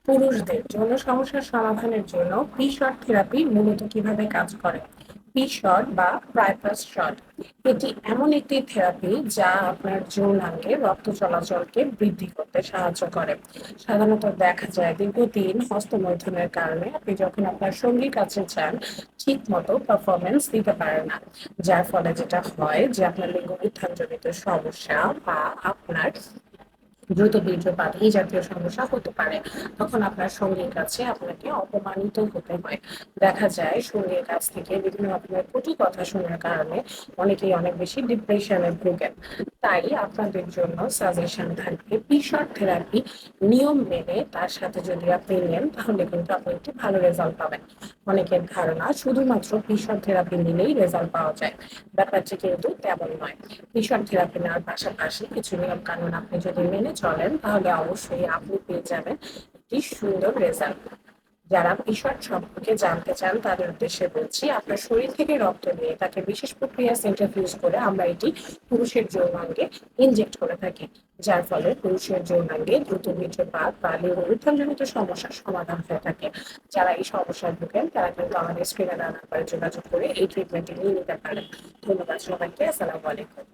পুরুষদের যৌন সমস্যার সমাধানের জন্য পি-শট থেরাপি মূলত কিভাবে কাজ করে? পি-শট বা প্রাইপাস শট এটি এমন একটি থেরাপি যা আপনার যৌনাঙ্গে রক্ত চলাচলকে বৃদ্ধি করতে সাহায্য করে। সাধারণত দেখা যায় দীর্ঘদিন হস্তমৈথুনের কারণে আপনি যখন আপনার সঙ্গীর কাছে যান, ঠিক মতো পারফরমেন্স দিতে পারেন না, যার ফলে যেটা হয় যে আপনার লিঙ্গ উত্থানজনিত সমস্যা বা আপনার দ্রুত বীর্যপাত এই জাতীয় সমস্যা হতে পারে। তখন আপনার সঙ্গীর কাছে আপনাকে অপমানিত হতে হয়। দেখা যায় সঙ্গীর কাছ থেকে বিভিন্ন রকমের কটু কথা শোনার কারণে অনেকেই অনেক বেশি ডিপ্রেশনে ভোগেন। তাই আপনাদের জন্য সাজেশন থাকবে পিশার থেরাপি নিয়ম মেনে তার সাথে যদি আপনি নেন তাহলে কিন্তু আপনি একটি ভালো রেজাল্ট পাবেন। অনেকের ধারণা শুধুমাত্র পিশার থেরাপি নিলেই রেজাল্ট পাওয়া যায়। ব্যাপারটি কিন্তু তেমন নয়। ভীষণ থেরাপি নেওয়ার পাশাপাশি কিছু নিয়ম কানুন আপনি যদি মেনে চলেন তাহলে অবশ্যই আপনি পেয়ে যাবেন একটি সুন্দর রেজাল্ট। যারা ভীষণ সম্পর্কে জানতে চান তাদের উদ্দেশ্যে বলছি, আপনার শরীর থেকে রক্ত নিয়ে তাকে বিশেষ প্রক্রিয়া সেন্ট্রিফিউজ করে আমরা এটি পুরুষের যৌনাঙ্গে ইনজেক্ট করে থাকি, যার ফলে পুরুষের যৌনাঙ্গে দ্রুত বীর্যপাত বা লিঙ্গ উত্থানজনিত সমস্যার সমাধান হয়ে থাকে। যারা এই সমস্যায় ভোগেন তারা কিন্তু আমাদের স্ক্রিনে দেওয়া নাম্বারে যোগাযোগ করে এই ট্রিটমেন্টটি নিয়ে নিতে পারেন। ধন্যবাদ সবাইকে। আসসালামু আলাইকুম।